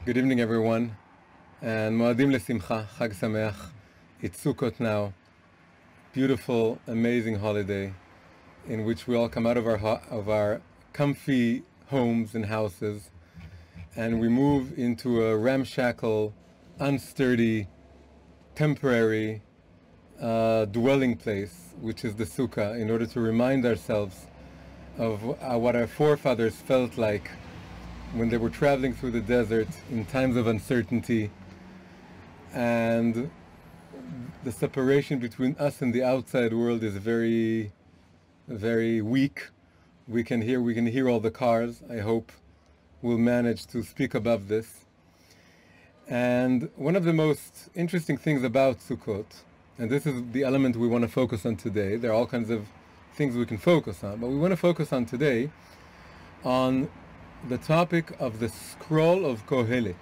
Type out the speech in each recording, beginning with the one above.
Good evening, everyone, and Moadim Lesimcha, Chag Sameach. It's Sukkot now, beautiful, amazing holiday in which we all come out of our comfy homes and houses, and we move into a ramshackle, unsturdy, temporary dwelling place, which is the Sukkah, in order to remind ourselves of what our forefathers felt like when they were traveling through the desert in times of uncertainty, and the separation between us and the outside world is very, very weak. We can hear all the cars. I hope we'll manage to speak above this. And one of the most interesting things about Sukkot, and this is the element we want to focus on today, there are all kinds of things we can focus on, but we want to focus on today on the topic of the scroll of Kohelet.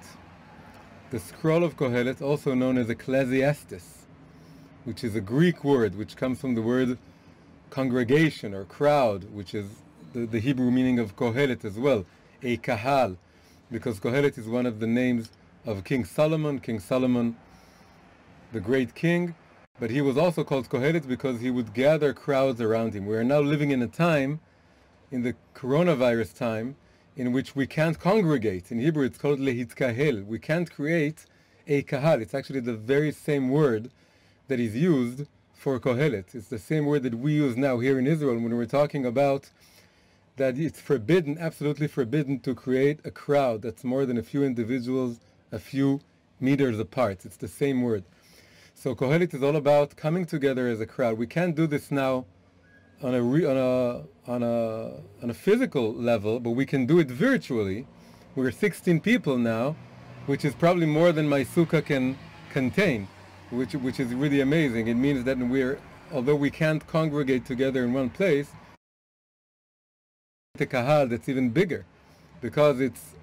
The scroll of Kohelet, also known as Ecclesiastes, which is a Greek word which comes from the word congregation or crowd, which is the Hebrew meaning of Kohelet as well, a kahal, because Kohelet is one of the names of King Solomon, the great king, but he was also called Kohelet because he would gather crowds around him. We are now living in a time, in the coronavirus time, in which we can't congregate. In Hebrew it's called lehitkahel. We can't create a kahal. It's actually the very same word that is used for Kohelet. It's the same word that we use now here in Israel when we're talking about that it's forbidden, absolutely forbidden, to create a crowd that's more than a few individuals, a few meters apart. It's the same word. So Kohelet is all about coming together as a crowd. We can't do this now on a physical level, but we can do it virtually. We're 16 people now, which is probably more than my sukkah can contain, which is really amazing. It means that although we can't congregate together in one place, the kahal that's even bigger, because it's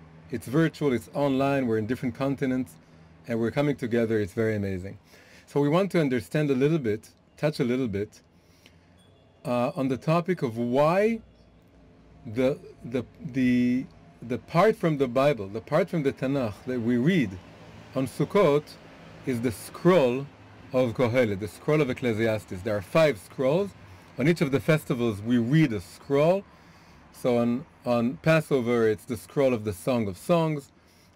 virtual, it's online, we're in different continents, and we're coming together. It's very amazing. So we want to understand a little bit, touch a little bit on the topic of why the part from the Bible, the part from the Tanakh that we read on Sukkot is the scroll of Kohelet, the scroll of Ecclesiastes. There are 5 scrolls. On each of the festivals we read a scroll. So on Passover it's the scroll of the Song of Songs,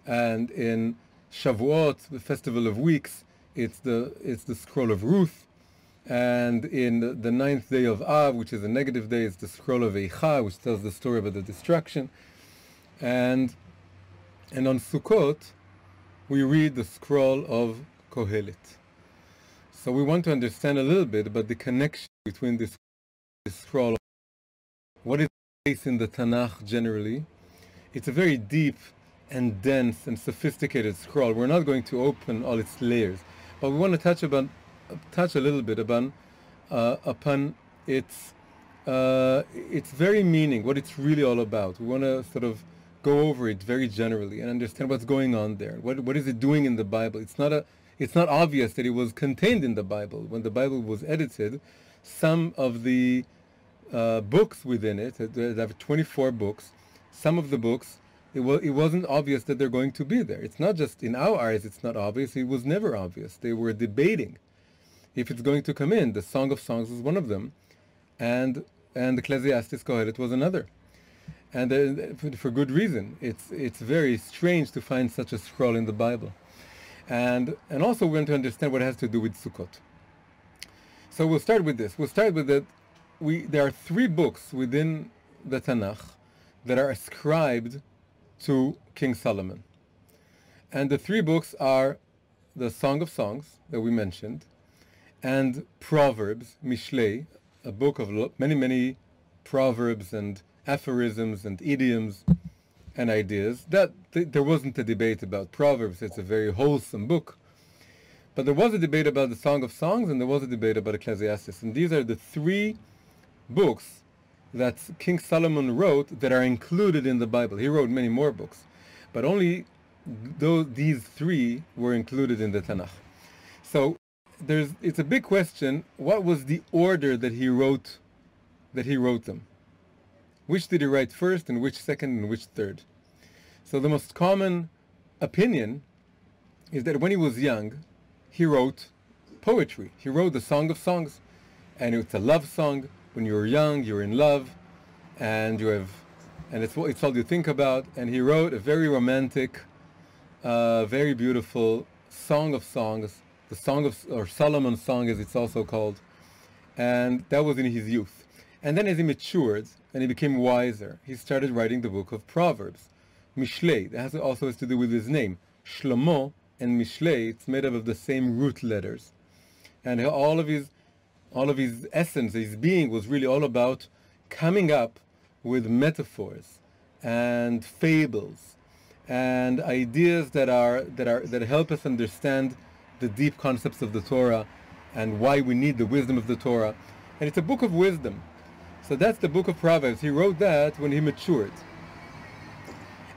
and in Shavuot, the Festival of Weeks, it's the scroll of Ruth. And in the 9th day of Av, which is a negative day, it's the scroll of Eicha, which tells the story about the destruction. And on Sukkot, we read the scroll of Kohelet. So we want to understand a little bit about the connection between this scroll. What is the case in the Tanakh generally? It's a very deep and dense and sophisticated scroll. We're not going to open all its layers, but we want to touch a little bit upon its very meaning, what it's really all about. We want to sort of go over it very generally and understand what's going on there. What is it doing in the Bible? It's not obvious that it was contained in the Bible. When the Bible was edited, some of the books within it, there are 24 books, some of the books, it wasn't obvious that they're going to be there. It's not just in our eyes, it's not obvious. It was never obvious. They were debating if it's going to come in. The Song of Songs was one of them, and Ecclesiastes Kohelet was another, and for good reason. It's very strange to find such a scroll in the Bible, and also we want to understand what it has to do with Sukkot. So we'll start with this. We'll start with that. There are 3 books within the Tanakh that are ascribed to King Solomon, and the 3 books are the Song of Songs that we mentioned, and Proverbs, Mishlei, a book of many proverbs and aphorisms and idioms and ideas. That there wasn't a debate about Proverbs. It's a very wholesome book. But there was a debate about the Song of Songs, and there was a debate about Ecclesiastes. And these are the 3 books that King Solomon wrote that are included in the Bible. He wrote many more books, but only these 3 were included in the Tanakh. So it's a big question. What was the order that he wrote them? Which did he write first, and which second, and which third? So the most common opinion is that when he was young, he wrote poetry. He wrote the Song of Songs, and it's a love song. When you're young, you're in love, and it's all you think about. And he wrote a very romantic, very beautiful Song of Songs, the Song of, or Solomon's Song as it's also called, and that was in his youth. And then as he matured and he became wiser, he started writing the book of Proverbs, Mishlei. That also has to do with his name, Shlomo and Mishlei. It's made up of the same root letters, and all of his essence, his being, was really all about coming up with metaphors and fables and ideas that help us understand the deep concepts of the Torah and why we need the wisdom of the Torah. And it's a book of wisdom. So that's the book of Proverbs. He wrote that when he matured.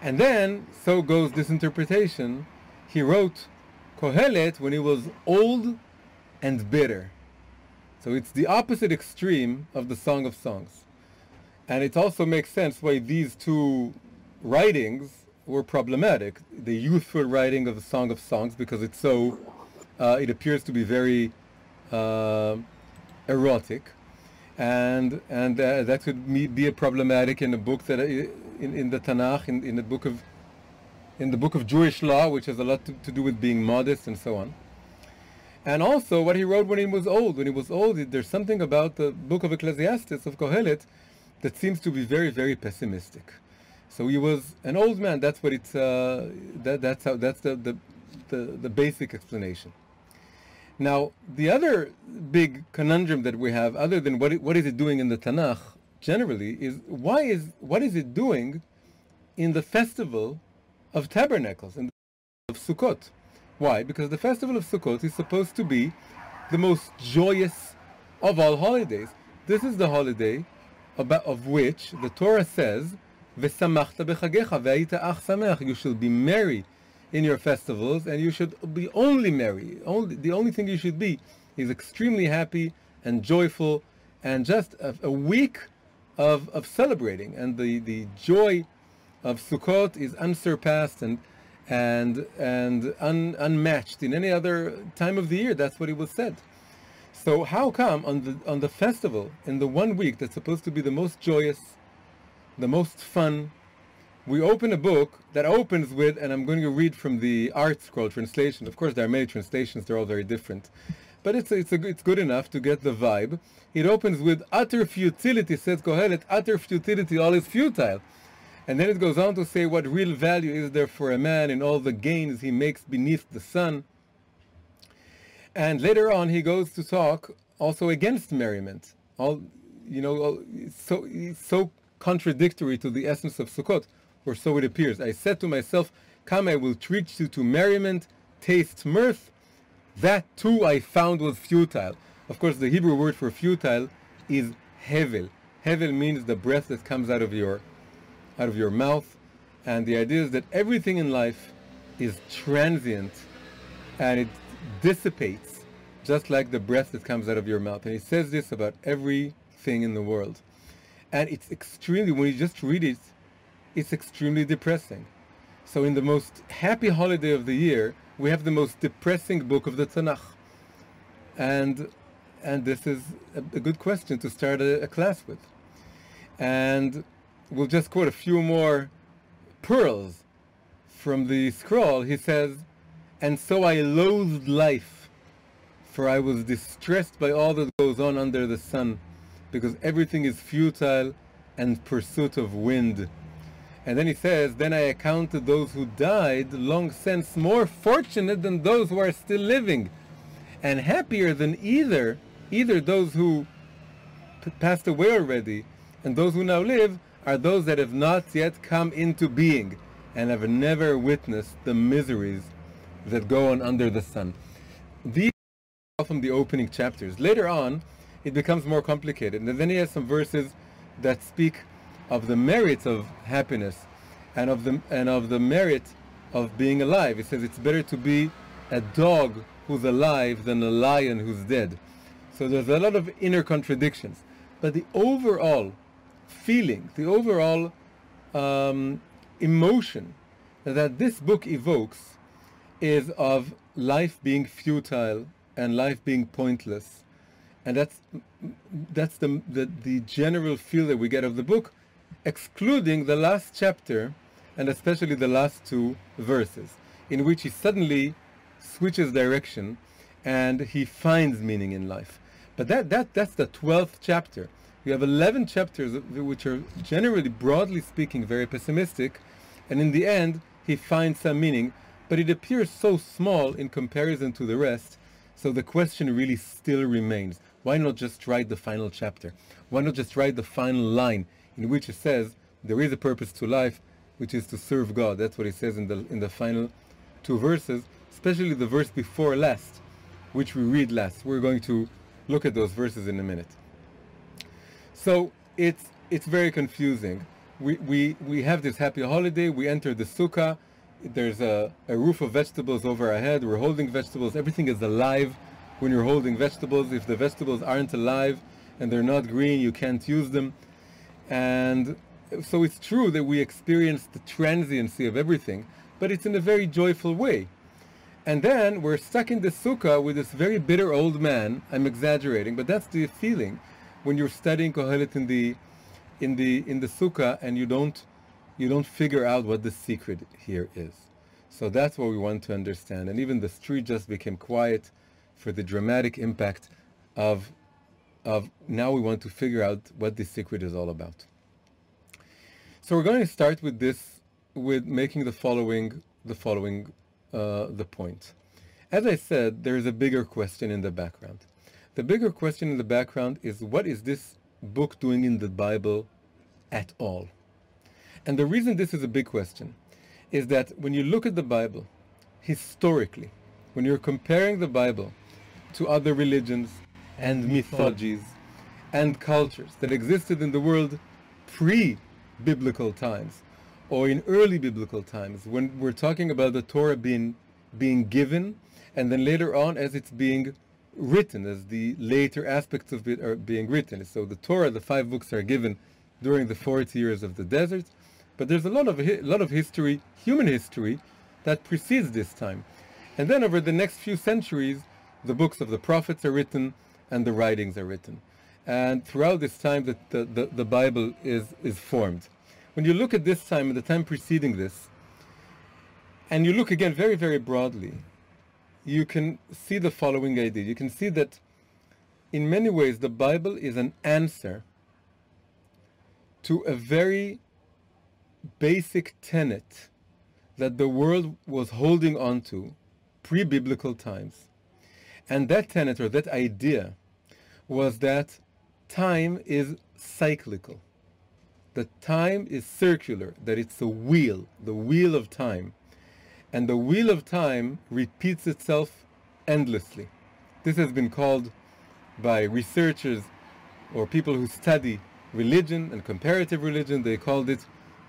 And then, so goes this interpretation, he wrote Kohelet when he was old and bitter. So it's the opposite extreme of the Song of Songs. And it also makes sense why these two writings were problematic. The youthful writing of the Song of Songs, because it's so, it appears to be very erotic, and that could be a problematic in a book that in the Tanakh, in the book of Jewish law, which has a lot to do with being modest and so on. And also what he wrote when he was old. When he was old, there's something about the book of Ecclesiastes, of Kohelet, that seems to be very, very pessimistic. So he was an old man. That's what it's. That's the basic explanation. Now, the other big conundrum that we have, other than what is it doing in the Tanakh generally, is what is it doing in the festival of tabernacles, in the of Sukkot? Why? Because the festival of Sukkot is supposed to be the most joyous of all holidays. This is the holiday of which the Torah says, "V'samachta b'chagecha v'ayita ach sameach." You shall be merry in your festivals, and you should be only merry. The only thing you should be is extremely happy and joyful, and just a week of celebrating. And the joy of Sukkot is unsurpassed and unmatched in any other time of the year. That's what it was said. So how come on the festival, in the 1 week that's supposed to be the most joyous, the most fun, we open a book that opens with, and I'm going to read from the Art Scroll translation. Of course, there are many translations; they're all very different, but it's good enough to get the vibe. It opens with utter futility, says Kohelet. Utter futility, all is futile. And then it goes on to say what real value is there for a man in all the gains he makes beneath the sun. And later on, he goes to talk also against merriment. It's so contradictory to the essence of Sukkot, or so it appears. I said to myself, "Come, I will treat you to merriment, taste mirth." That too I found was futile. Of course, the Hebrew word for futile is hevel. Hevel means the breath that comes out of your mouth, and the idea is that everything in life is transient and it dissipates just like the breath that comes out of your mouth. And he says this about everything in the world, and it's extremely, when you just read it, it's extremely depressing. So in the most happy holiday of the year, we have the most depressing book of the Tanakh, and this is a good question to start a class with. And we'll just quote a few more pearls from the scroll. He says, "And so I loathed life, for I was distressed by all that goes on under the sun, because everything is futile and pursuit of wind." And then he says, "Then I accounted those who died long since more fortunate than those who are still living, and happier than either those who passed away already and those who now live are those that have not yet come into being and have never witnessed the miseries that go on under the sun." These are from the opening chapters. Later on, it becomes more complicated, and then he has some verses that speak of the merits of happiness and of the merit of being alive. He says it's better to be a dog who's alive than a lion who's dead. So there's a lot of inner contradictions, but the overall feeling, the overall emotion that this book evokes is of life being futile and life being pointless. And that's the general feel that we get of the book, excluding the last chapter, and especially the last 2 verses, in which he suddenly switches direction and he finds meaning in life. But that's the 12th chapter. You have 11 chapters which are generally, broadly speaking, very pessimistic, and in the end he finds some meaning, but it appears so small in comparison to the rest. So the question really still remains, why not just write the final chapter? Why not just write the final line in which it says there is a purpose to life, which is to serve God? That's what it says in the final 2 verses, especially the verse before last, which we read last. We're going to look at those verses in a minute. So it's very confusing. We have this happy holiday, we enter the sukkah, there's a roof of vegetables over our head, we're holding vegetables, everything is alive when you're holding vegetables. If the vegetables aren't alive and they're not green, you can't use them. And so it's true that we experience the transiency of everything, but it's in a very joyful way. And then we're stuck in the sukkah with this very bitter old man. I'm exaggerating, but that's the feeling when you're studying Kohelet in the sukkah and you don't figure out what the secret here is. So that's what we want to understand. And even the street just became quiet for the dramatic impact of now we want to figure out what the secret is all about. So we're going to start with this, with making the following the point. As I said, there is a bigger question in the background. The bigger question in the background is, what is this book doing in the Bible at all? And the reason this is a big question is that when you look at the Bible historically, when you're comparing the Bible to other religions and mythologies and cultures that existed in the world pre-biblical times or in early biblical times, when we're talking about the Torah being given, and then later on as it's being written, as the later aspects of it are being written. So the Torah, the 5 books, are given during the 40 years of the desert, but there's a lot of history, human history, that precedes this time. And then over the next few centuries, the books of the prophets are written and the writings are written. And throughout this time that the Bible is formed. When you look at this time and the time preceding this, and you look again very, very broadly, you can see the following idea. You can see that in many ways the Bible is an answer to a very basic tenet that the world was holding on to pre-biblical times. And that tenet, or that idea, was that time is cyclical, that time is circular, that it's a wheel, the wheel of time. And the wheel of time repeats itself endlessly. This has been called by researchers or people who study religion and comparative religion, they called it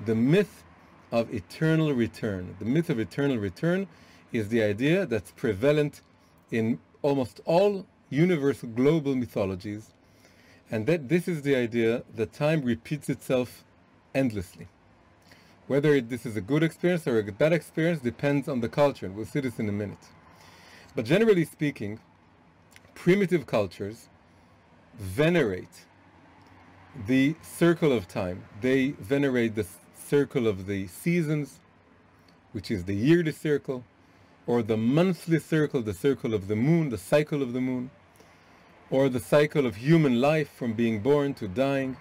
the myth of eternal return. The myth of eternal return is the idea that's prevalent in almost all universal global mythologies, and that this is the idea that time repeats itself endlessly. Whether this is a good experience or a bad experience depends on the culture, and we'll see this in a minute. But generally speaking, primitive cultures venerate the circle of time. They venerate the circle of the seasons, which is the yearly circle, or the monthly circle, the circle of the moon, the cycle of the moon, or the cycle of human life from being born to dying.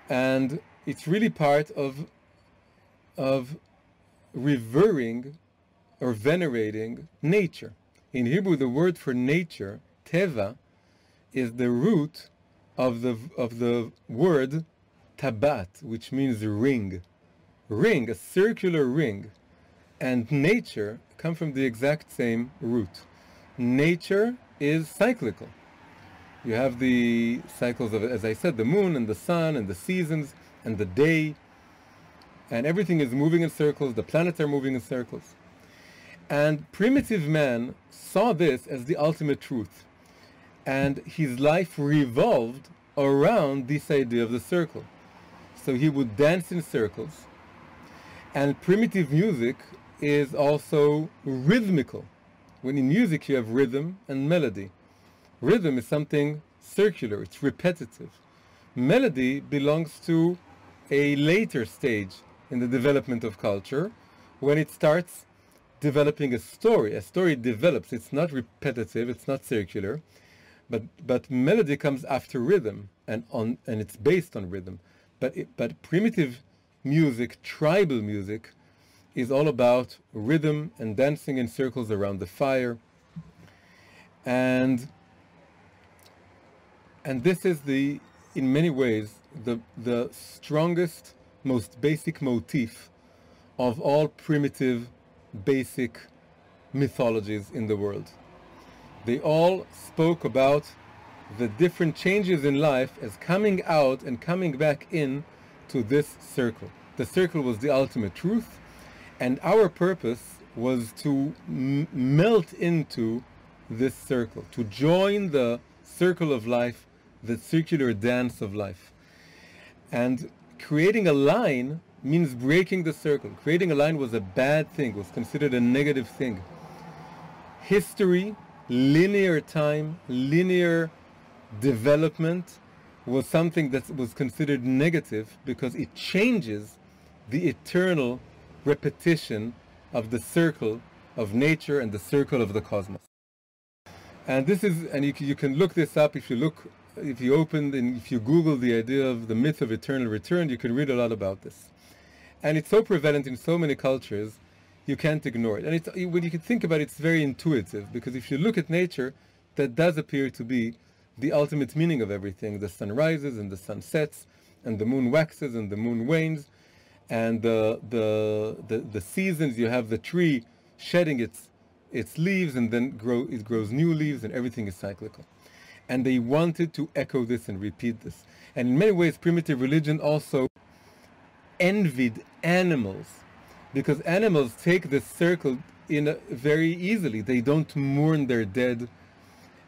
And it's really part of revering or venerating nature. In Hebrew, the word for nature, teva, is the root of the word tabat, which means ring. Ring, a circular ring. And nature come from the exact same root. Nature is cyclical. You have the cycles of, as I said, the moon and the sun and the seasons and the day, and everything is moving in circles, the planets are moving in circles. And primitive man saw this as the ultimate truth, and his life revolved around this idea of the circle. So he would dance in circles, And primitive music is also rhythmical. When in music you have rhythm and melody. Rhythm is something circular, it's repetitive. Melody belongs to a later stage in the development of culture, when it starts developing a story. A story develops, it's not repetitive, it's not circular, but melody comes after rhythm, and it's based on rhythm. But primitive music, tribal music, is all about rhythm and dancing in circles around the fire. And this is in many ways, the strongest, most basic motif of all primitive, basic mythologies in the world. They all spoke about the different changes in life as coming out and coming back in to this circle. The circle was the ultimate truth, and our purpose was to melt into this circle, to join the circle of life, the circular dance of life. And creating a line means breaking the circle. Creating a line was a bad thing, was considered a negative thing. History, linear time, linear development was something that was considered negative because it changes the eternal repetition of the circle of nature and the circle of the cosmos. And this is, and you can look this up if you Google the idea of the myth of eternal return, you can read a lot about this. And it's so prevalent in so many cultures, you can't ignore it. And when you can think about it, it's very intuitive, because if you look at nature, that does appear to be the ultimate meaning of everything. The sun rises and the sun sets, and the moon waxes and the moon wanes, and the seasons, you have the tree shedding its leaves, and then it grows new leaves, and everything is cyclical. And they wanted to echo this and repeat this. And in many ways, primitive religion also envied animals, because animals take this circle very easily. They don't mourn their dead,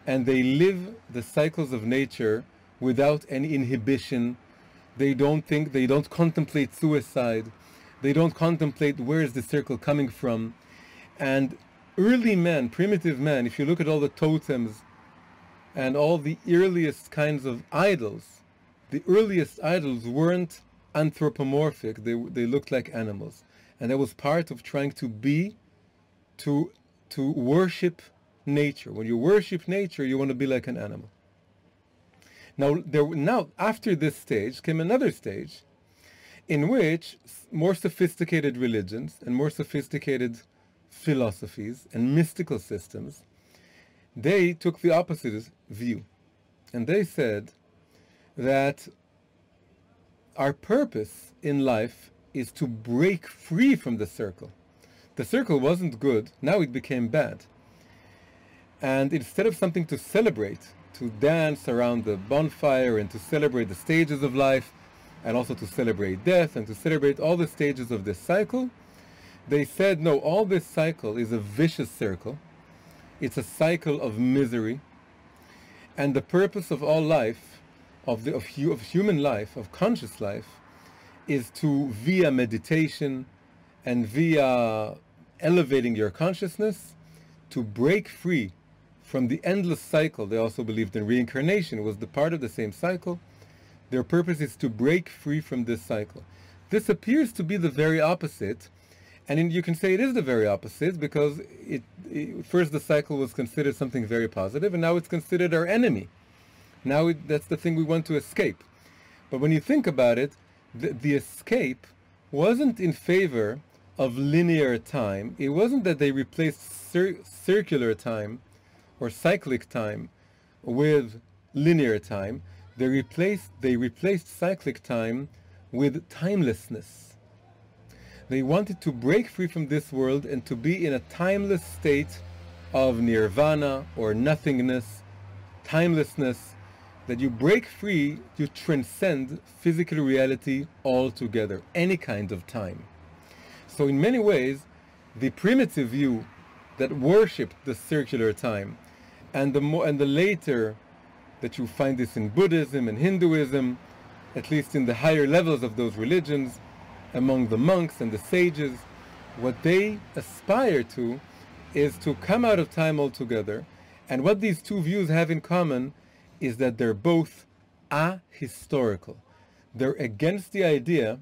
and they live the cycles of nature without any inhibition. They don't contemplate suicide. They don't contemplate where is the circle coming from. And early man, primitive man, if you look at all the totems and all the earliest kinds of idols, the earliest idols weren't anthropomorphic. They looked like animals. And that was part of trying to worship nature. When you worship nature, you want to be like an animal. Now, after this stage came another stage in which more sophisticated religions and more sophisticated philosophies and mystical systems, they took the opposite view. And they said that our purpose in life is to break free from the circle. The circle wasn't good, now it became bad. And instead of something to celebrate, to dance around the bonfire and to celebrate the stages of life, and also to celebrate death and to celebrate all the stages of this cycle, they said, no, all this cycle is a vicious circle. It's a cycle of misery. And the purpose of all life, of human life, of conscious life, is to, via meditation and via elevating your consciousness, to break free from the endless cycle. They also believed in reincarnation. It was the part of the same cycle. Their purpose is to break free from this cycle. This appears to be the very opposite. And you can say it is the very opposite, because first the cycle was considered something very positive, and now it's considered our enemy. Now that's the thing we want to escape. But when you think about it, the escape wasn't in favor of linear time. It wasn't that they replaced circular time or cyclic time with linear time. They replaced cyclic time with timelessness. They wanted to break free from this world and to be in a timeless state of nirvana or nothingness, timelessness, that you break free, you transcend physical reality altogether, any kind of time. So in many ways, the primitive view that worshipped the circular time, and the later, that you find this in Buddhism and Hinduism, at least in the higher levels of those religions, among the monks and the sages. What they aspire to is to come out of time altogether. And what these two views have in common is that they're both ahistorical. They're against the idea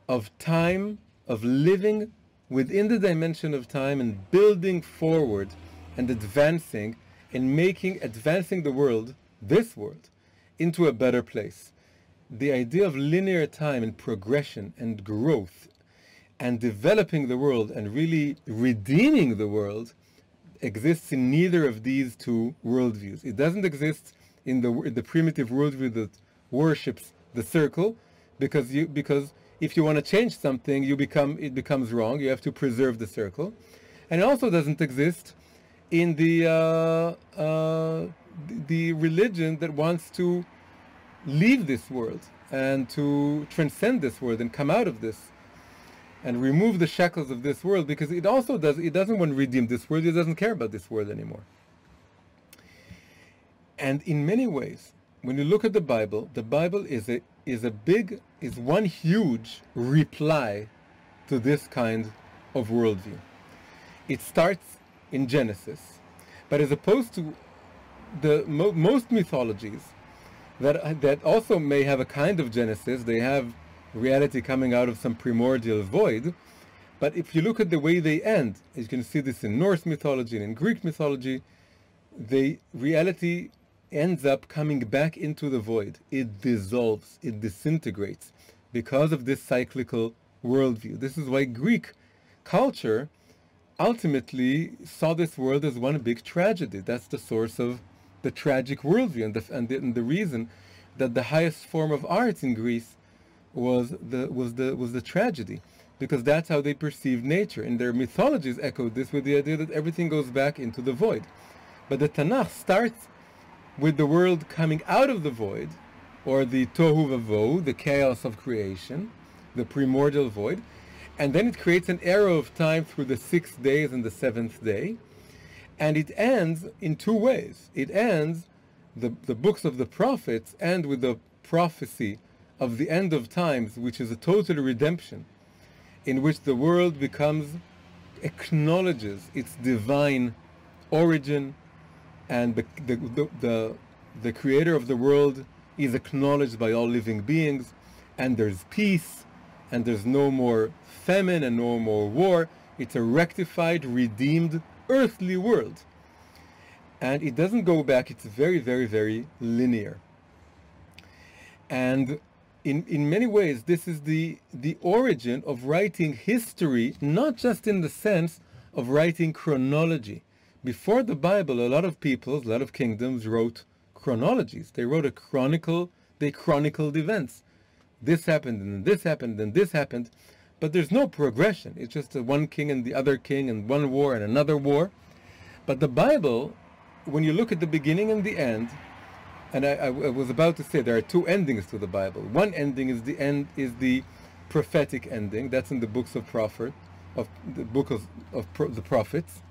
of time, of living within the dimension of time and building forward and advancing and advancing the world, this world, into a better place. The idea of linear time and progression and growth and developing the world and really redeeming the world exists in neither of these two worldviews. It doesn't exist in the primitive worldview that worships the circle, because if you want to change something, it becomes wrong. You have to preserve the circle. And it also doesn't exist in the religion that wants to leave this world and to transcend this world and come out of this and remove the shackles of this world, because it doesn't want to redeem this world. It doesn't care about this world anymore. And in many ways, when you look at the Bible is one huge reply to this kind of worldview. It starts in Genesis, but as opposed to the most mythologies that also may have a kind of Genesis, they have reality coming out of some primordial void. But if you look at the way they end, you can see this in Norse mythology and in Greek mythology, reality ends up coming back into the void. It dissolves, it disintegrates because of this cyclical worldview. This is why Greek culture ultimately saw this world as one big tragedy. That's the source of the tragic worldview, and the reason that the highest form of art in Greece was the tragedy, because that's how they perceived nature. And their mythologies echoed this with the idea that everything goes back into the void. But the Tanakh starts with the world coming out of the void, or the tohu vavohu, the chaos of creation, the primordial void, and then it creates an arrow of time through the 6 days and the 7th day, and it ends in two ways. It ends, the books of the prophets end with the prophecy of the end of times, which is a total redemption, in which the world acknowledges its divine origin, and the creator of the world is acknowledged by all living beings, and there's peace, and there's no more famine and no more war. It's a rectified, redeemed, earthly world. And it doesn't go back. It's very, very, very linear. And in many ways, this is the origin of writing history, not just in the sense of writing chronology. Before the Bible, a lot of peoples, a lot of kingdoms wrote chronologies. They wrote they chronicled events. This happened, and this happened, and this happened. But there's no progression. It's just one king and the other king, and one war and another war. But the Bible, when you look at the beginning and the end, and I was about to say there are two endings to the Bible. One ending is the prophetic ending. That's in the books of the prophets.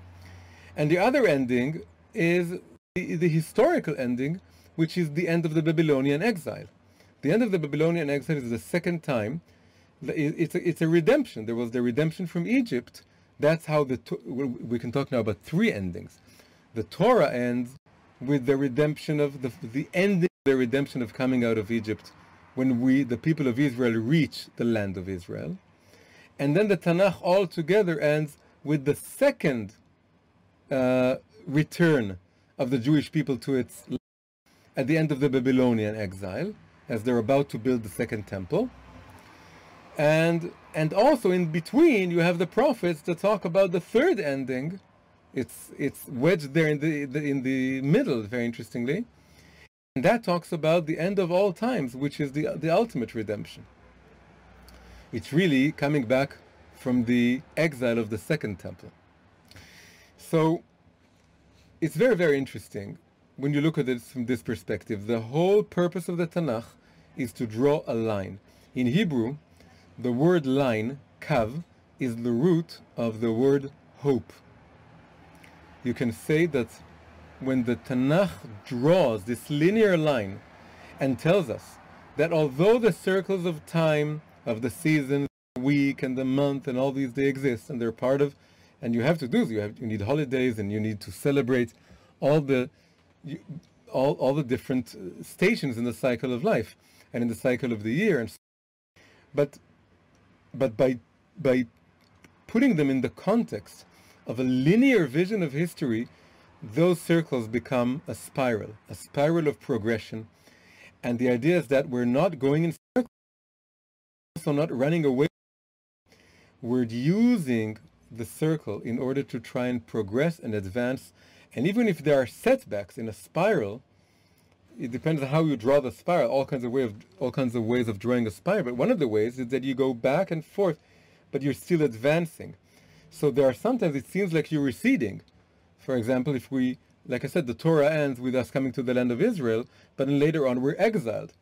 And the other ending is the historical ending, which is the end of the Babylonian exile. The end of the Babylonian exile is the second time. It's a redemption. There was the redemption from Egypt. That's how we can talk now about three endings. The Torah ends with the redemption of the ending, the redemption of coming out of Egypt, when the people of Israel reach the land of Israel. And then the Tanakh altogether ends with the second return of the Jewish people to its land at the end of the Babylonian exile, as they're about to build the second temple. And also in between you have the prophets that talk about the third ending. It's wedged there in the middle, very interestingly. And that talks about the end of all times, which is the ultimate redemption. It's really coming back from the exile of the second temple. So it's very, very interesting when you look at it from this perspective. The whole purpose of the Tanakh is to draw a line. In Hebrew, the word line, kav, is the root of the word hope. You can say that when the Tanakh draws this linear line and tells us that although the circles of time, of the seasons, week and the month and all these, they exist and they're part of, and you have to do. You need holidays and you need to celebrate all the all the different stations in the cycle of life and in the cycle of the year. And but by putting them in the context of a linear vision of history, those circles become a spiral of progression. And the idea is that we're not going in circles, also not running away. We're using the circle in order to try and progress and advance. And even if there are setbacks in a spiral, it depends on how you draw the spiral. All kinds of ways of drawing a spiral. But one of the ways is that you go back and forth, but you're still advancing. So there are sometimes it seems like you're receding. For example, if we, like I said, the Torah ends with us coming to the land of Israel, but then later on we're exiled.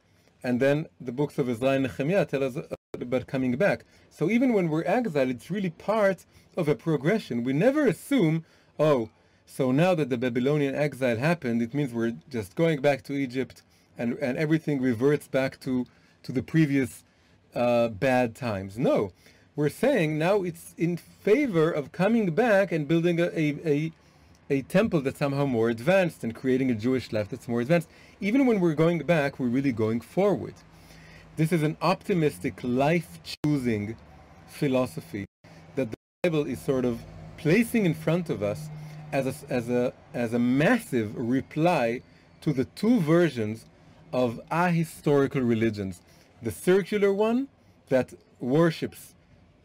And then the books of Ezra and Nehemiah tell us about coming back. So even when we're exiled, it's really part of a progression. We never assume, oh, so now that the Babylonian exile happened, it means we're just going back to Egypt and everything reverts back to the previous bad times. No, we're saying now it's in favor of coming back and building a temple that's somehow more advanced and creating a Jewish life that's more advanced. Even when we're going back, we're really going forward. This is an optimistic, life-choosing philosophy that the Bible is sort of placing in front of us as a massive reply to the two versions of ahistorical religions. The circular one that worships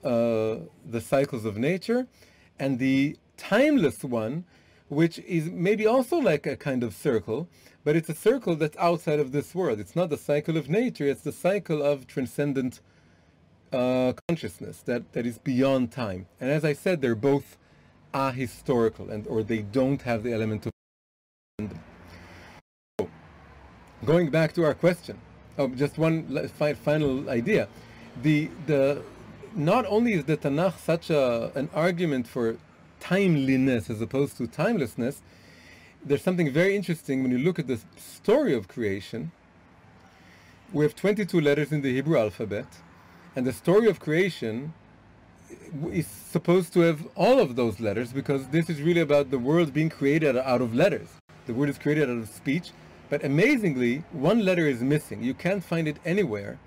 the cycles of nature, and the timeless one, which is maybe also like a kind of circle, but it's a circle that's outside of this world. It's not the cycle of nature, it's the cycle of transcendent consciousness that is beyond time. And as I said, they're both ahistorical, or they don't have the element of. So, going back to our question, just one final idea. Not only is the Tanakh such an argument for timeliness as opposed to timelessness, there's something very interesting when you look at the story of creation. We have 22 letters in the Hebrew alphabet, and the story of creation is supposed to have all of those letters, because this is really about the world being created out of letters. The word is created out of speech, but amazingly, one letter is missing. You can't find it anywhere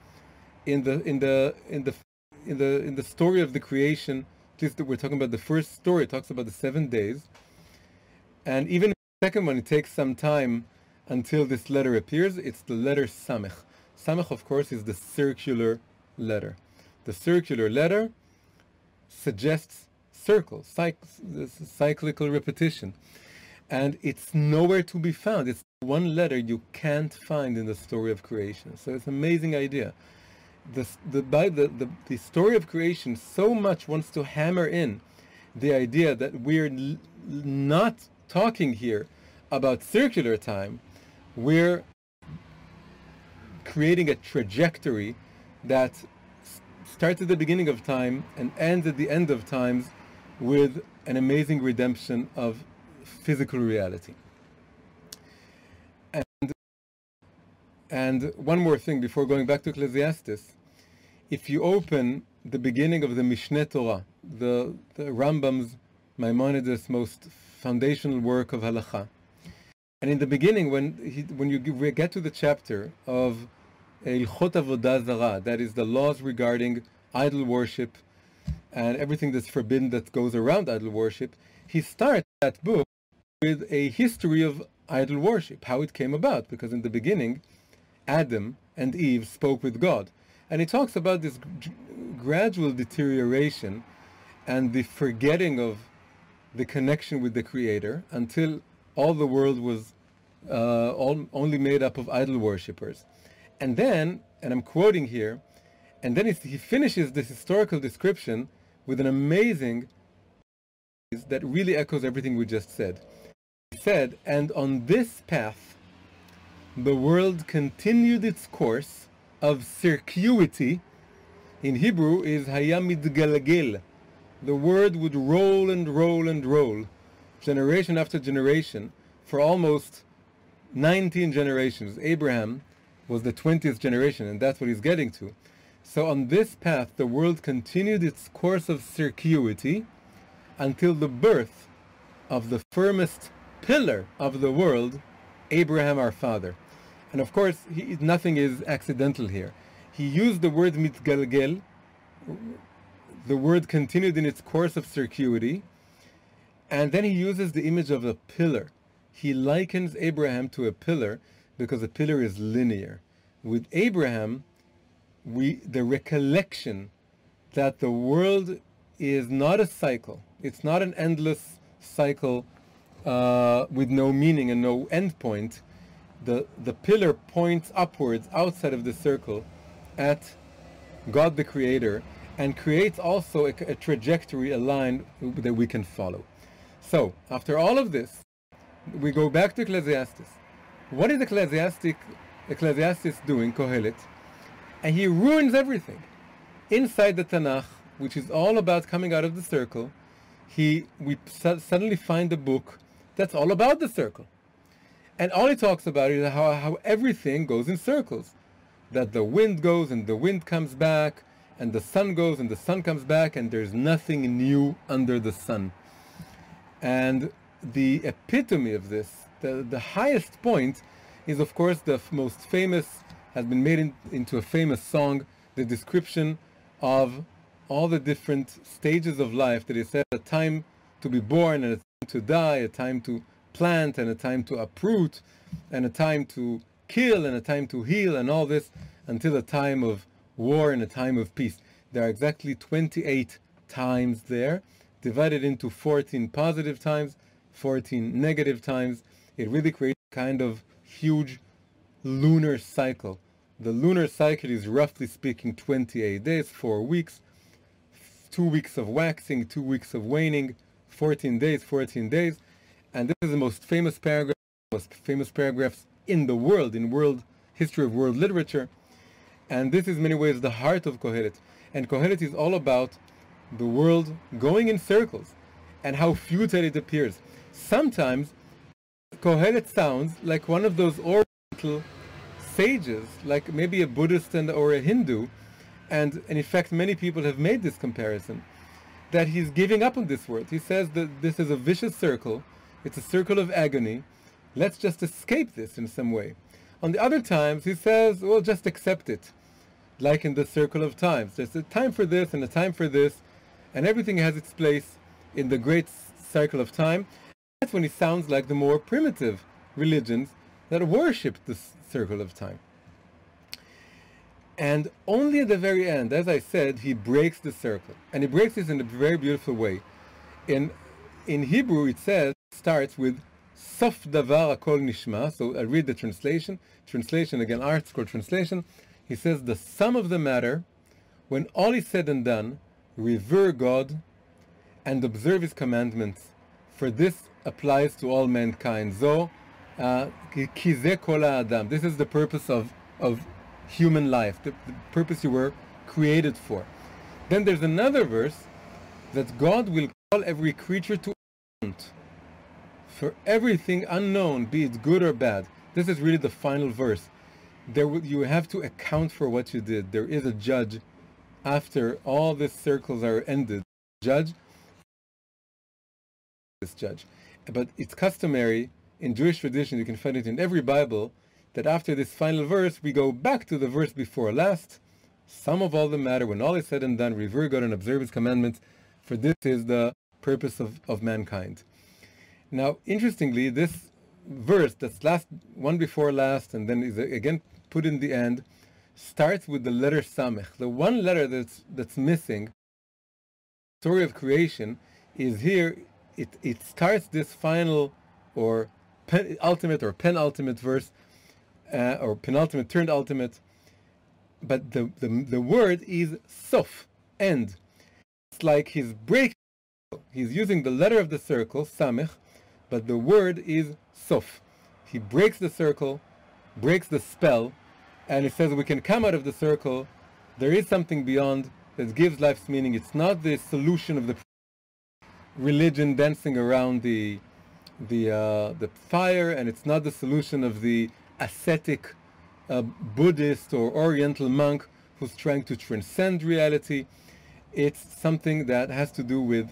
in the story of the creation. At least we're talking about the first story. It talks about the 7 days, and even the second one, it takes some time until this letter appears. It's the letter Samech. Samech, of course, is the circular letter. The circular letter suggests circles, cyclical repetition, and it's nowhere to be found. It's one letter you can't find in the story of creation. So it's an amazing idea. The story of creation so much wants to hammer in the idea that we're not talking here about circular time. We're creating a trajectory that starts at the beginning of time and ends at the end of times with an amazing redemption of physical reality. And one more thing before going back to Ecclesiastes. If you open the beginning of the Mishneh Torah, the Rambam's, Maimonides' most foundational work of halakha, and in the beginning, when you get to the chapter of Ilchot Avodah Zarah, that is the laws regarding idol worship and everything that's forbidden that goes around idol worship, he starts that book with a history of idol worship, how it came about, because in the beginning, Adam and Eve spoke with God. And he talks about this gradual deterioration and the forgetting of the connection with the Creator until all the world was only made up of idol worshippers. And then, and I'm quoting here, and then he finishes this historical description with an amazing that really echoes everything we just said. He said, and on this path, the world continued its course of circuity. In Hebrew is haya mitgalgel. The word would roll and roll and roll, generation after generation, for almost 19 generations. Abraham was the 20th generation, and that's what he's getting to. So on this path, the world continued its course of circuity until the birth of the firmest pillar of the world, Abraham our father. And of course, nothing is accidental here. He used the word mitgalgel. The word continued in its course of circuity, and then he uses the image of a pillar. He likens Abraham to a pillar because a pillar is linear. With Abraham, the recollection that the world is not a cycle. It's not an endless cycle with no meaning and no end point. The pillar points upwards outside of the circle at God the Creator, and creates also a trajectory, a line that we can follow. So, after all of this, we go back to Ecclesiastes. What is Ecclesiastes doing, Kohelet? And he ruins everything. Inside the Tanakh, which is all about coming out of the circle, we suddenly find a book that's all about the circle. And all he talks about is how everything goes in circles. That the wind goes and the wind comes back, and the sun goes and the sun comes back, and there's nothing new under the sun. And the epitome of this, the highest point, is of course the most famous, has been made into a famous song, the description of all the different stages of life, that it says a time to be born and a time to die, a time to plant and a time to uproot, and a time to kill and a time to heal, and all this until a time of war and a time of peace. There are exactly 28 times there, divided into 14 positive times, 14 negative times. It really creates a kind of huge lunar cycle. The lunar cycle is, roughly speaking, 28 days, 4 weeks, 2 weeks of waxing, 2 weeks of waning, 14 days, 14 days. And this is the most famous paragraphs in the world, in world history of world literature. And this is in many ways the heart of Kohelet. And Kohelet is all about the world going in circles and how futile it appears. Sometimes Kohelet sounds like one of those Oriental sages, like maybe a Buddhist or a Hindu, and in fact many people have made this comparison, that he's giving up on this world. He says that this is a vicious circle, it's a circle of agony, let's just escape this in some way. On the other times he says, well, just accept it, like in the circle of times. There's a time for this and a time for this, and everything has its place in the great cycle of time. That's when he sounds like the more primitive religions that worship this circle of time. And only at the very end, as I said, he breaks the circle. And he breaks this in a very beautiful way. In Hebrew, it starts with Sof Davar Akol Nishma. So I'll read the translation. Translation, again, ArtScroll translation. He says, the sum of the matter, when all is said and done, revere God and observe His commandments, for this applies to all mankind. Zo, ki ze kol ha'adam. This is the purpose of human life, the purpose you were created for. Then there's another verse that God will call every creature to account for everything unknown, be it good or bad. This is really the final verse. You have to account for what you did. There is a judge after all these circles are ended. Judge, this judge. But it's customary in Jewish tradition, you can find it in every Bible, that after this final verse, we go back to the verse before last. Sum of all the matter, when all is said and done, revere God and observe His commandments, for this is the purpose of mankind. Now, interestingly, this verse that's last, one before last, and then is again put in the end, starts with the letter Samech. The one letter that's missing, the story of creation, is here. It starts this final or ultimate or penultimate verse, or penultimate turned ultimate, but the word is Sof, end. It's like he's breaking. He's using the letter of the circle, Samech, but the word is Sof. He breaks the circle, breaks the spell, and he says we can come out of the circle. There is something beyond that gives life's meaning. It's not the solution of the religion dancing around the fire, and it's not the solution of the ascetic Buddhist or Oriental monk who's trying to transcend reality. It's something that has to do with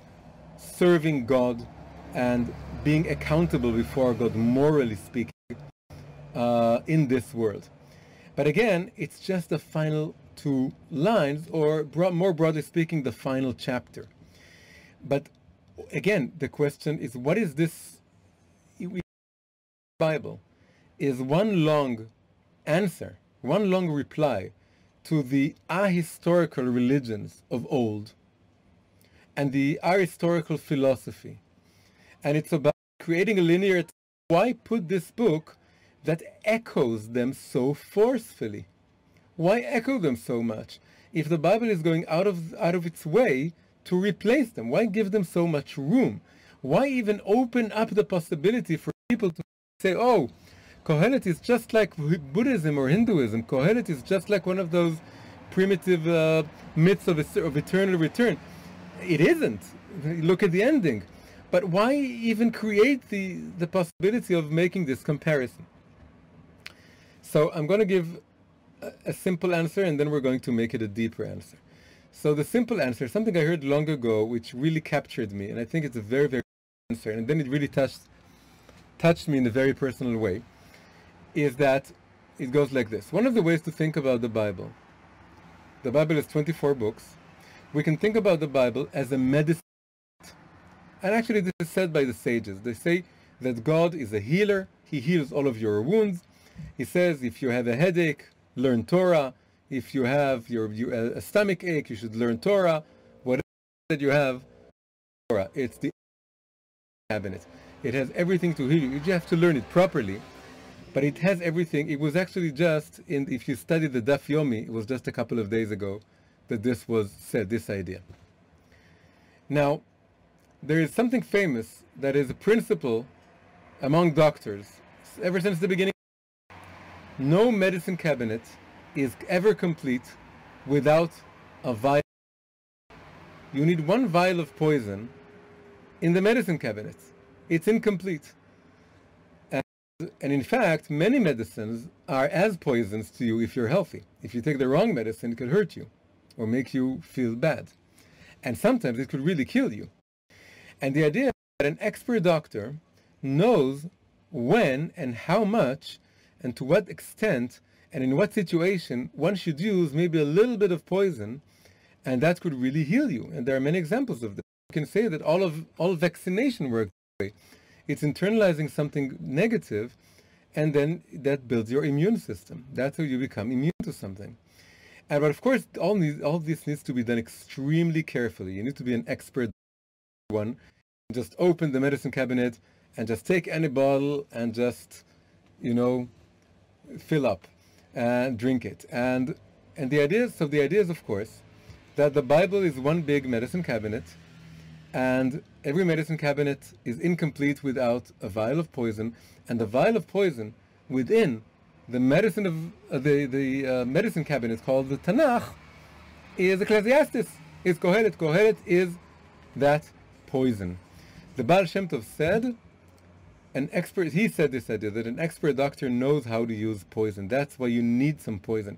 serving God and being accountable before God, morally speaking, in this world. But again, it's just the final 2 lines, or more broadly speaking, the final chapter. But again, the question is, what is this? The Bible is one long answer, one long reply to the ahistorical religions of old and the ahistorical philosophy. And it's about creating a linear. Why put this book that echoes them so forcefully? Why echo them so much? If the Bible is going out of its way to replace them, why give them so much room? Why even open up the possibility for people to say, oh, Kohelet is just like Buddhism or Hinduism. Kohelet is just like one of those primitive myths of eternal return. It isn't. Look at the ending. But why even create the possibility of making this comparison? So I'm going to give a simple answer, and then we're going to make it a deeper answer. So the simple answer, something I heard long ago, which really captured me, and I think it's a very, very good answer, and then it really touched me in a very personal way, is that it goes like this. One of the ways to think about the Bible is 24 books. We can think about the Bible as a medicine. And actually this is said by the sages. They say that God is a healer. He heals all of your wounds. He says if you have a headache, learn Torah. If you have a stomach ache, you should learn Torah. Whatever that you have, Torah. It's the cabinet. It has everything to heal you. You have to learn it properly. But it has everything. It was actually just, if you study the Daf Yomi, it was just a couple of days ago that this was said, this idea. Now, there is something famous that is a principle among doctors ever since the beginning. No medicine cabinet is ever complete without a vial. You need one vial of poison in the medicine cabinet. It's incomplete. And in fact, many medicines are as poisons to you if you're healthy. If you take the wrong medicine, it could hurt you or make you feel bad. And sometimes it could really kill you. And the idea is that an expert doctor knows when and how much and to what extent and in what situation one should use maybe a little bit of poison, and that could really heal you. And there are many examples of this. You can say that all vaccination works that way. It's internalizing something negative, and then that builds your immune system. That's how you become immune to something. But of course, all this needs to be done extremely carefully. You need to be an expert one. Just open the medicine cabinet and just take any bottle and just, fill up and drink it. And the idea is, of course, that the Bible is one big medicine cabinet, and every medicine cabinet is incomplete without a vial of poison, and the vial of poison within the medicine of the medicine cabinet called the Tanakh is Ecclesiastes, is Kohelet. Kohelet is that poison. The Baal Shem Tov said, he said this idea, that an expert doctor knows how to use poison. That's why you need some poison.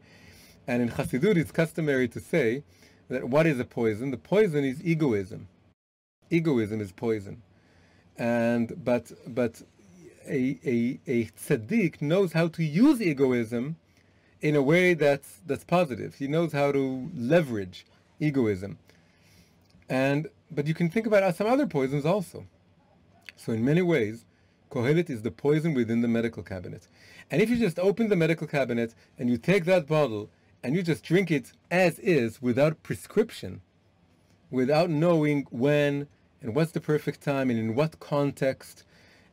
And in Chassidut, it's customary to say that what is a poison? The poison is egoism. Egoism is poison. But a tzaddik knows how to use egoism in a way that's positive. He knows how to leverage egoism. But you can think about some other poisons also. So in many ways, Kohelet is the poison within the medical cabinet. And if you just open the medical cabinet and you take that bottle and you just drink it as is without prescription, without knowing when and what's the perfect time and in what context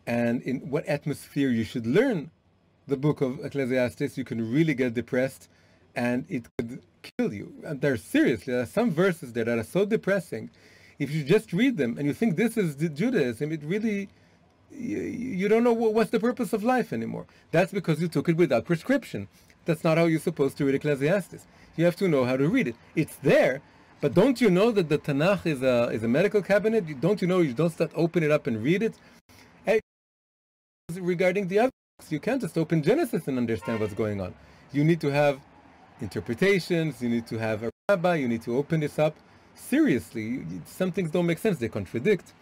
and in what atmosphere you should learn the book of Ecclesiastes, you can really get depressed and it could kill you. And there are some verses there that are so depressing. If you just read them and you think this is Judaism, it really, you don't know what's the purpose of life anymore. That's because you took it without prescription. That's not how you're supposed to read Ecclesiastes. You have to know how to read it. It's there, but don't you know that the Tanakh is a medical cabinet? Don't you know you don't start open it up and read it? And regarding the other books, you can't just open Genesis and understand what's going on. You need to have interpretations, you need to have a rabbi, you need to open this up seriously. Some things don't make sense, they contradict.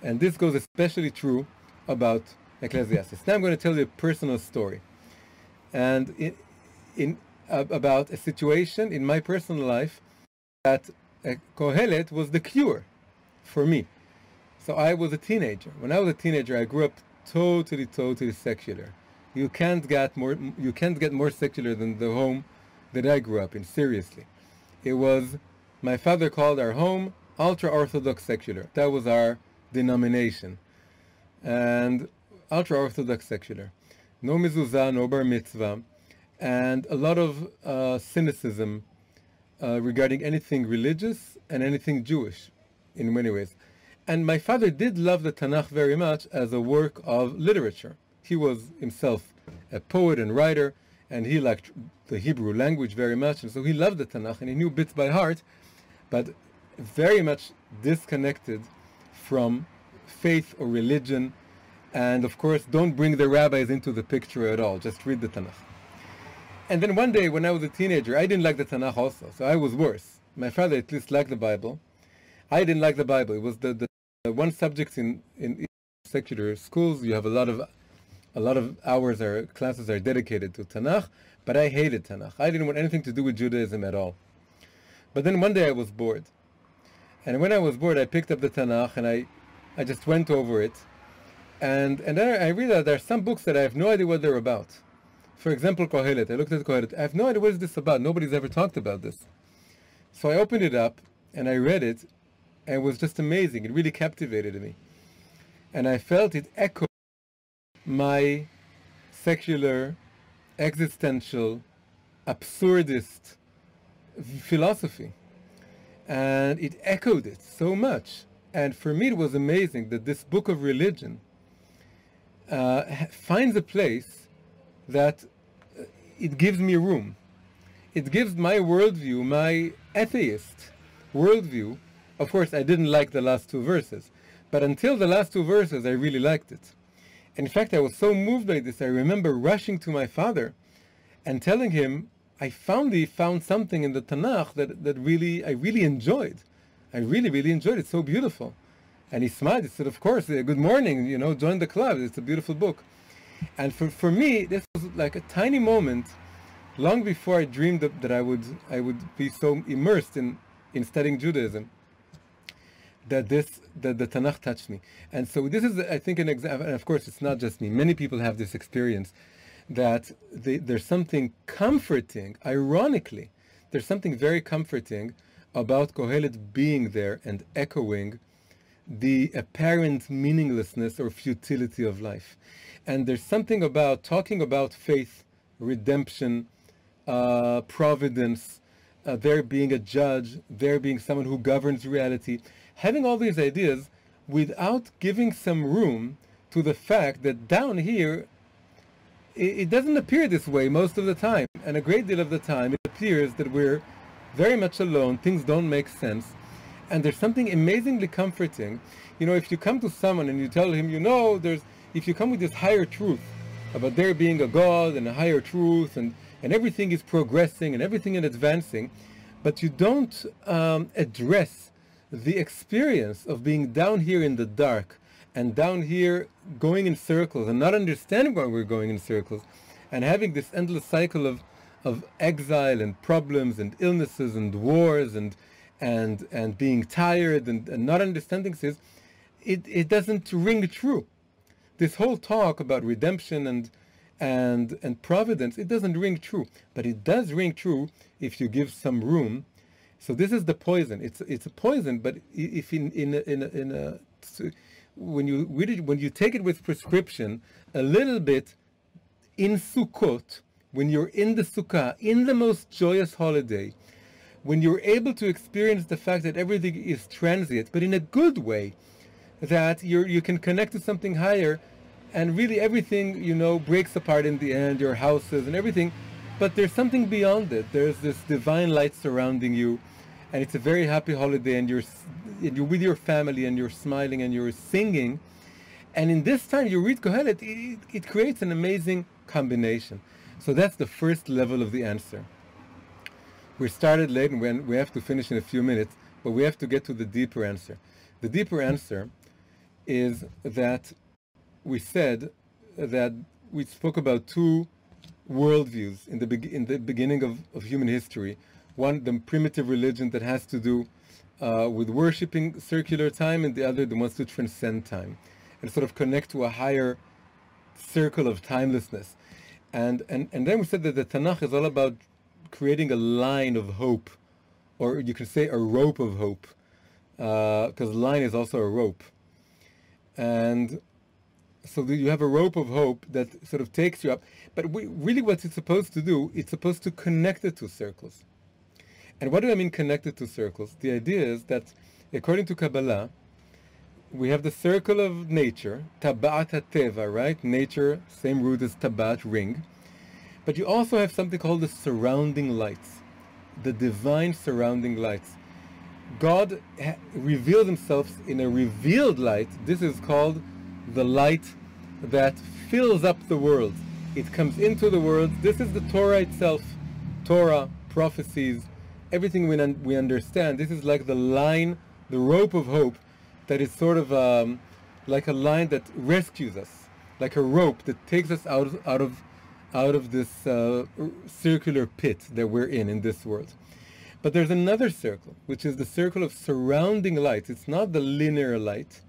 And this goes especially true about Ecclesiastes. Now I'm going to tell you a personal story. And about a situation in my personal life that Kohelet was the cure for me. So I was a teenager. When I was a teenager, I grew up totally secular. You can't get more secular than the home that I grew up in, seriously. It was, my father called our home ultra-Orthodox secular. That was our denomination. And ultra-Orthodox secular. No mezuzah, no bar mitzvah, and a lot of cynicism regarding anything religious and anything Jewish in many ways. And my father did love the Tanakh very much as a work of literature. He was himself a poet and writer, and he liked the Hebrew language very much, and so he loved the Tanakh, and he knew bits by heart, but very much disconnected from faith or religion. And of course, don't bring the rabbis into the picture at all, just read the Tanakh. And then one day when I was a teenager, I didn't like the Tanakh also, so I was worse. My father at least liked the Bible. I didn't like the Bible. It was the one subject in secular schools. You have a lot of hours or classes are dedicated to Tanakh, but I hated Tanakh. I didn't want anything to do with Judaism at all. But then one day I was bored. And when I was bored, I picked up the Tanakh and I just went over it. And then I realized there are some books that I have no idea what they're about. For example, Kohelet. I looked at Kohelet. I have no idea what is this about. Nobody's ever talked about this. So I opened it up and I read it, and it was just amazing. It really captivated me. And I felt it echoed my secular, existential, absurdist philosophy. And it echoed it so much. And for me it was amazing that this book of religion finds a place that it gives me room. It gives my worldview, my atheist worldview. Of course, I didn't like the last two verses, but until the last two verses, I really liked it. And in fact, I was so moved by this, I remember rushing to my father and telling him, I finally found something in the Tanakh that I really enjoyed. I really enjoyed it. It's so beautiful. And he smiled. He said, of course, good morning, join the club. It's a beautiful book. And for me, this was like a tiny moment, long before I dreamed that I would be so immersed in studying Judaism, that the Tanakh touched me. And so this is, I think, an example, and of course it's not just me, many people have this experience, that there's something comforting, ironically, there's something very comforting about Kohelet being there and echoing the apparent meaninglessness or futility of life. And there's something about talking about faith, redemption, providence, there being a judge, there being someone who governs reality, having all these ideas without giving some room to the fact that down here, it doesn't appear this way most of the time. And a great deal of the time, it appears that we're very much alone, things don't make sense. And there's something amazingly comforting. If you come to someone and you tell him, if you come with this higher truth about there being a God and a higher truth and everything is progressing and everything is advancing, but you don't address the experience of being down here in the dark and down here going in circles and not understanding why we're going in circles and having this endless cycle of exile and problems and illnesses and wars and being tired and not understanding things, it doesn't ring true. This whole talk about redemption and providence, it doesn't ring true, but it does ring true if you give some room. So this is the poison. It's a poison, but if when you take it with prescription, a little bit in Sukkot, when you're in the Sukkah, in the most joyous holiday, when you're able to experience the fact that everything is transient, but in a good way, that you can connect to something higher, and really everything, breaks apart in the end, your houses and everything, but there's something beyond it. There's this divine light surrounding you, and it's a very happy holiday, and you're with your family, and you're smiling, and you're singing, and in this time you read Kohelet, it creates an amazing combination. So that's the first level of the answer. We started late and we have to finish in a few minutes, but we have to get to the deeper answer. The deeper answer is that we said that we spoke about two worldviews in the beginning of human history. One, the primitive religion that has to do with worshipping circular time, and the other that wants to transcend time and sort of connect to a higher circle of timelessness. And then we said that the Tanakh is all about creating a line of hope, or you can say a rope of hope, because line is also a rope. And so you have a rope of hope that sort of takes you up. But really what it's supposed to do, it's supposed to connect it to circles. And what do I mean connected to circles? The idea is that, according to Kabbalah, we have the circle of nature, Taba'at HaTeva, right? Nature, same root as Tabat, ring. But you also have something called the surrounding lights, the divine surrounding lights. God reveals himself in a revealed light. This is called the light that fills up the world. It comes into the world. This is the Torah itself. Torah, prophecies, everything we understand. This is like the line, the rope of hope, that is sort of like a line that rescues us, like a rope that takes us out of this circular pit that we're in this world. But there's another circle, which is the circle of surrounding lights. It's not the linear light,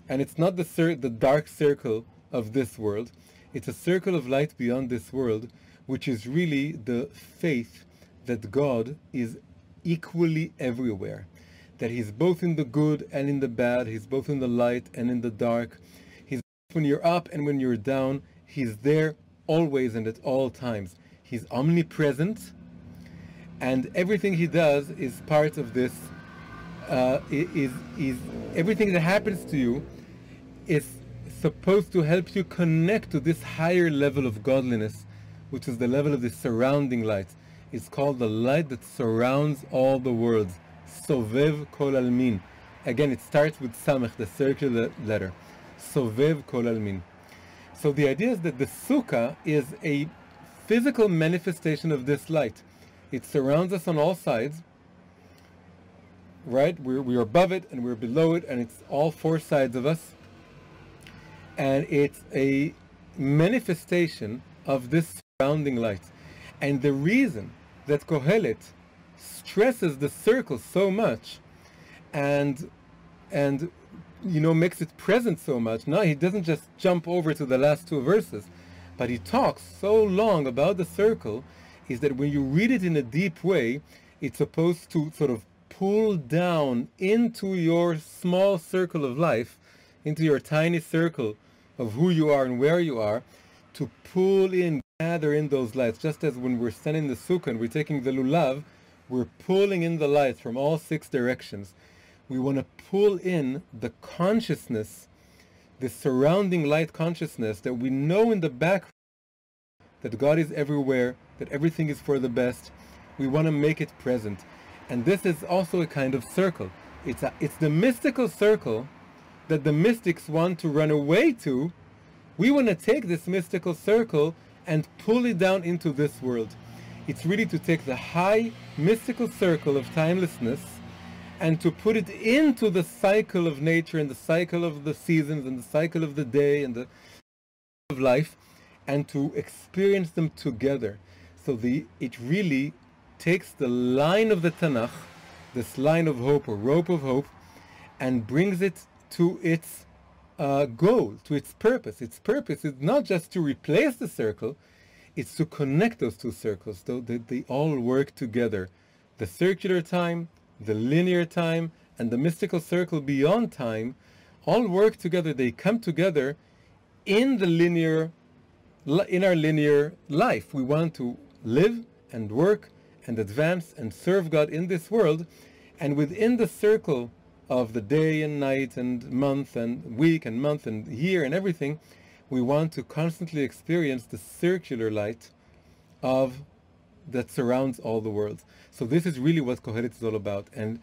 and it's not the dark circle of this world. It's a circle of light beyond this world, which is really the faith that God is equally everywhere, that he's both in the good and in the bad, he's both in the light and in the dark. He's when you're up and when you're down, he's there always and at all times. He's omnipresent, and everything he does is part of this, is everything that happens to you is supposed to help you connect to this higher level of godliness, which is the level of the surrounding light. It's called the light that surrounds all the worlds. Sovev kol almin. Again, it starts with Samech, the circular letter. Sovev kol almin. So the idea is that the sukkah is a physical manifestation of this light. It surrounds us on all sides, right? We're above it and we're below it, and it's all four sides of us. And it's a manifestation of this surrounding light. And the reason that Kohelet stresses the circle so much and makes it present so much. Now he doesn't just jump over to the last two verses, but he talks so long about the circle, is that when you read it in a deep way, it's supposed to sort of pull down into your small circle of life, into your tiny circle of who you are and where you are, to pull in, gather in those lights. Just as when we're standing in the sukkah and we're taking the lulav, we're pulling in the lights from all six directions. We want to pull in the consciousness, the surrounding light consciousness, that we know in the background that God is everywhere, that everything is for the best. We want to make it present. And this is also a kind of circle. It's the mystical circle that the mystics want to run away to. We want to take this mystical circle and pull it down into this world. It's really to take the high mystical circle of timelessness and to put it into the cycle of nature and the cycle of the seasons and the cycle of the day and the of life, and to experience them together. So it really takes the line of the Tanakh, this line of hope or rope of hope, and brings it to its goal, to its purpose. Its purpose is not just to replace the circle, it's to connect those two circles, so that they all work together. The circular time, the linear time, and the mystical circle beyond time all work together. They come together in our linear life. We want to live and work and advance and serve God in this world, and within the circle of the day and night and month and week and month and year and everything, we want to constantly experience the circular light that surrounds all the worlds. So this is really what Kohelet is all about, and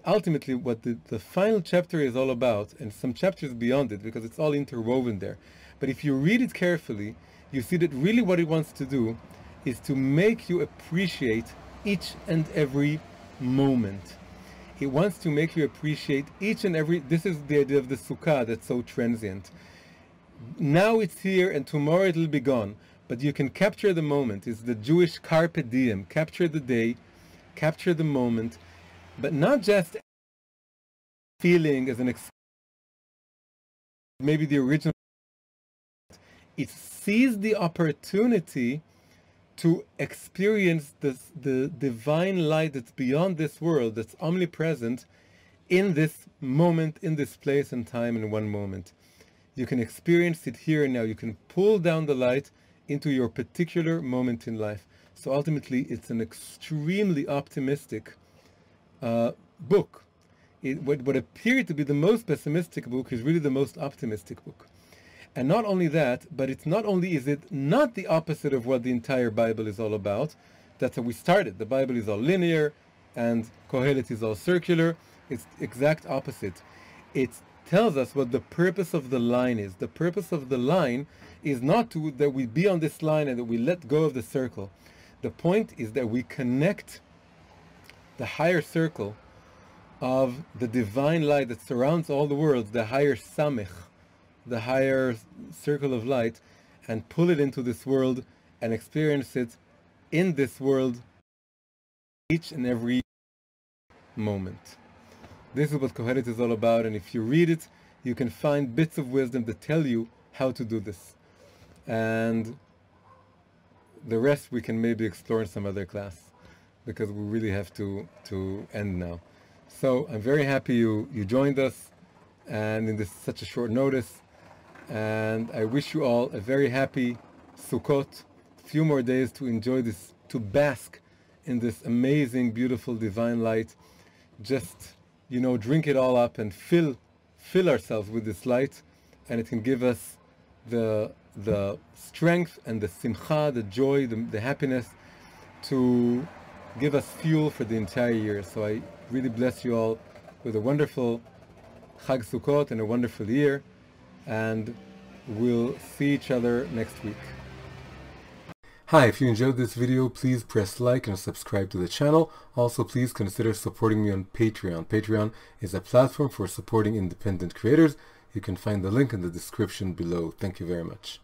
ultimately what the final chapter is all about, and some chapters beyond it, because it's all interwoven there. But if you read it carefully, you see that really what it wants to do is to make you appreciate each and every moment. It wants to make you appreciate each and every, this is the idea of the Sukkah that's so transient. Now it's here and tomorrow it'll be gone, but you can capture the moment. It's the Jewish carpe diem, capture the day, capture the moment, but not just feeling as an experience, maybe the original. It sees the opportunity to experience the divine light that's beyond this world, that's omnipresent in this moment, in this place and time, in one moment. You can experience it here and now. You can pull down the light into your particular moment in life. So ultimately, it's an extremely optimistic book. What appeared to be the most pessimistic book is really the most optimistic book. And not only that, but it's not only is it not the opposite of what the entire Bible is all about. That's how we started. The Bible is all linear and Kohelet is all circular. It's the exact opposite. It tells us what the purpose of the line is. The purpose of the line is not that we be on this line and that we let go of the circle. The point is that we connect the higher circle of the divine light that surrounds all the worlds, the higher samech, the higher circle of light, and pull it into this world and experience it in this world each and every moment. This is what Kohelet is all about, and if you read it, you can find bits of wisdom that tell you how to do this. And the rest we can maybe explore in some other class, because we really have to end now. So I'm very happy you joined us, and in such a short notice. And I wish you all a very happy Sukkot, a few more days to enjoy this, to bask in this amazing, beautiful, divine light. Just, drink it all up and fill ourselves with this light, and it can give us the strength and the simcha, the joy, the happiness to give us fuel for the entire year. So I really bless you all with a wonderful Chag Sukkot and a wonderful year. And we'll see each other next week. Hi, if you enjoyed this video, please press like and subscribe to the channel. Also, please consider supporting me on Patreon. Patreon is a platform for supporting independent creators. You can find the link in the description below. Thank you very much.